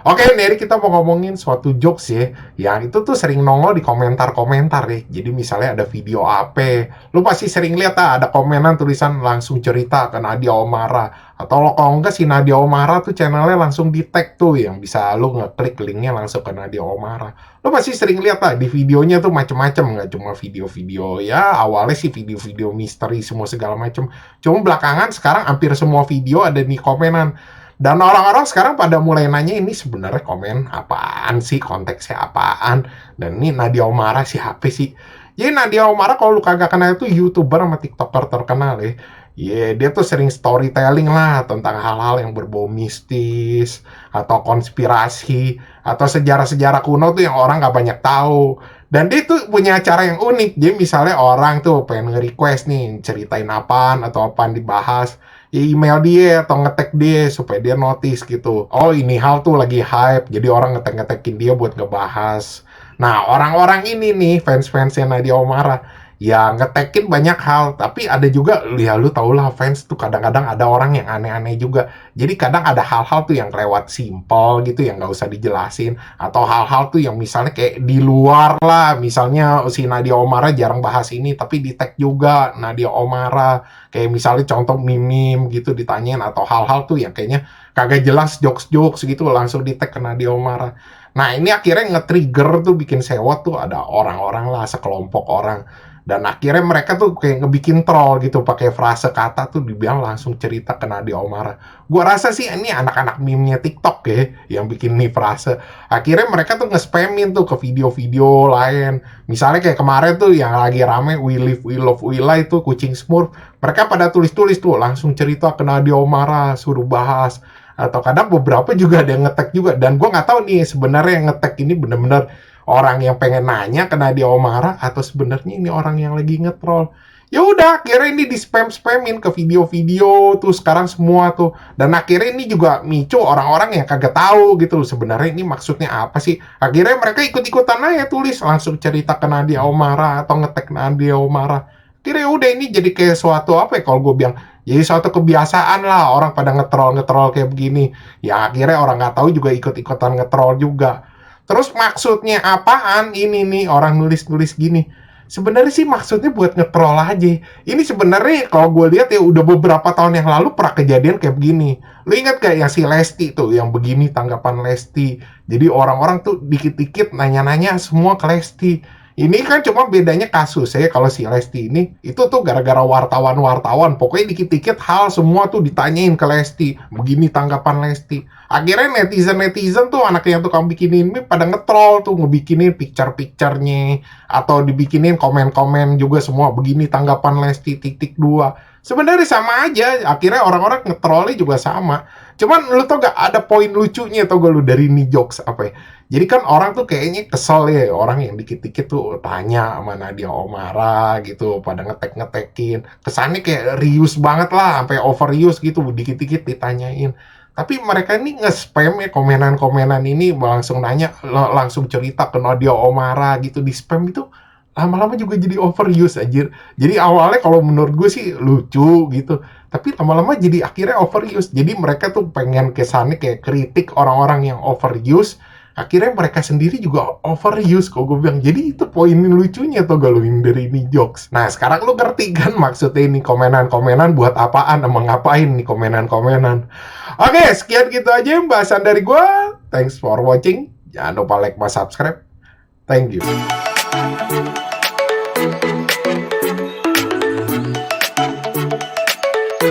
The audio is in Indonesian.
Oke, dari kita mau ngomongin suatu jokes ya, yang itu tuh sering nongol di komentar-komentar ya. Jadi misalnya ada video apa, lu pasti sering lihat ada komenan tulisan langsung cerita ke Nadia Omara. Atau lo kalau enggak si Nadia Omara tuh channelnya langsung di tag tuh, yang bisa lu ngeklik linknya langsung ke Nadia Omara. Lu pasti sering lihat di videonya tuh macem-macem, nggak cuma video-video ya awalnya sih video-video misteri semua segala macem. Cuma belakangan sekarang hampir semua video ada di komenan. Dan orang-orang sekarang pada mulai nanya ini sebenarnya komen apaan sih, konteksnya apaan. Dan ini Nadia Omara siapa sih? Jadi Nadia Omara kalau lu kagak kenal itu YouTuber sama TikToker terkenal ya. Dia tuh sering storytelling lah tentang hal-hal yang berbau mistis, atau konspirasi, atau sejarah-sejarah kuno tuh yang orang nggak banyak tahu. Dan dia tuh punya cara yang unik. Jadi misalnya orang tuh pengen nge-request nih, ceritain apaan atau apaan dibahas, ya email dia atau ngetek dia supaya dia notice gitu. Oh ini hal tuh lagi hype, jadi orang ngetek-ngetekin dia buat ngebahas. Nah orang-orang ini nih fans-fansnya Nadia Omara, ya ngetekin banyak hal, tapi ada juga, ya lu tau lah fans tuh kadang-kadang ada orang yang aneh-aneh juga. Jadi kadang ada hal-hal tuh yang lewat simple gitu, yang nggak usah dijelasin, atau hal-hal tuh yang misalnya kayak di luar lah, misalnya si Nadia Omara jarang bahas ini, tapi di tag juga Nadia Omara, kayak misalnya contoh meme gitu ditanyain, atau hal-hal tuh yang kayaknya kagak jelas, jokes-jokes gitu langsung di tag ke Nadia Omara. Nah ini akhirnya nge-trigger tuh, bikin sewot tuh ada orang-orang lah, sekelompok orang. Dan akhirnya mereka tuh kayak ngebikin troll gitu, pakai frase kata tuh dibilang langsung cerita ke Nadia Omara. Gua rasa sih ini anak-anak meme-nya TikTok ya yang bikin nih frase. Akhirnya mereka tuh nge-spamin tuh ke video-video lain. Misalnya kayak kemarin tuh yang lagi rame We Live We Love Willa itu kucing Smurf. Mereka pada tulis-tulis tuh langsung cerita ke Nadia Omara, suruh bahas. Atau kadang beberapa juga ada yang ngetek juga, dan gue nggak tahu nih sebenarnya yang ngetek ini bener-bener orang yang pengen nanya ke Nadia Omara atau sebenarnya ini orang yang lagi ngetrol. Ya udah, akhirnya ini di spam-spamin ke video-video tuh sekarang semua tuh. Dan akhirnya ini juga micu orang-orang yang kagak tahu gitu sebenarnya ini maksudnya apa sih. Akhirnya mereka ikut-ikutan aja tulis langsung cerita ke Nadia Omara atau ngetek Nadia Omara. Akhirnya udah ini jadi kayak suatu apa ya kalau gue bilang, jadi suatu kebiasaan lah orang pada ngetrol kayak begini. Ya akhirnya orang nggak tahu juga ikut-ikutan ngetrol juga. Terus maksudnya apaan ini nih orang nulis-nulis gini? Sebenarnya sih maksudnya buat ngetrol aja. Ini sebenarnya kalau gue lihat ya udah beberapa tahun yang lalu pernah kejadian kayak begini. Lu ingat gak yang si Lesti tuh, yang begini tanggapan Lesti. Jadi orang-orang tuh dikit-dikit nanya-nanya semua ke Lesti. Ini kan cuma bedanya kasus ya, kalau si Lesti ini itu tuh gara-gara wartawan-wartawan, pokoknya dikit-dikit hal semua tuh ditanyain ke Lesti, begini tanggapan Lesti. Akhirnya netizen-netizen tuh anak yang tukang bikinin meme pada ngetrol tuh, ngebikinin picture-picturenya, atau dibikinin komen-komen juga semua, begini tanggapan Lesti titik dua. Sebenarnya sama aja, akhirnya orang-orang ngetrolnya juga sama. Cuman lu tau gak ada poin lucunya tau gak lu dari nih jokes apa ya? Jadi kan orang tuh kayaknya kesel ya, orang yang dikit-dikit tuh tanya sama Nadia Omara gitu, pada ngetek-ngetekin. Kesannya kayak rius banget lah, sampai overuse gitu, dikit-dikit ditanyain. Tapi mereka ini nge-spam ya komenan-komenan ini, langsung nanya, langsung cerita ke Nadia Omara gitu, di spam itu lama-lama juga jadi overuse anjir. Jadi awalnya kalau menurut gue sih lucu gitu, tapi lama-lama jadi akhirnya overuse. Jadi mereka tuh pengen kesannya kayak kritik orang-orang yang overuse, akhirnya mereka sendiri juga overuse kok gue bilang. Jadi itu poin lucunya tuh gak lu dari ini jokes. Nah sekarang lu ngerti kan maksudnya ini komenan-komenan buat apaan, emang ngapain nih komenan-komenan. Oke, sekian gitu aja pembahasan dari gue. Thanks for watching. Jangan lupa like, subscribe. Thank you.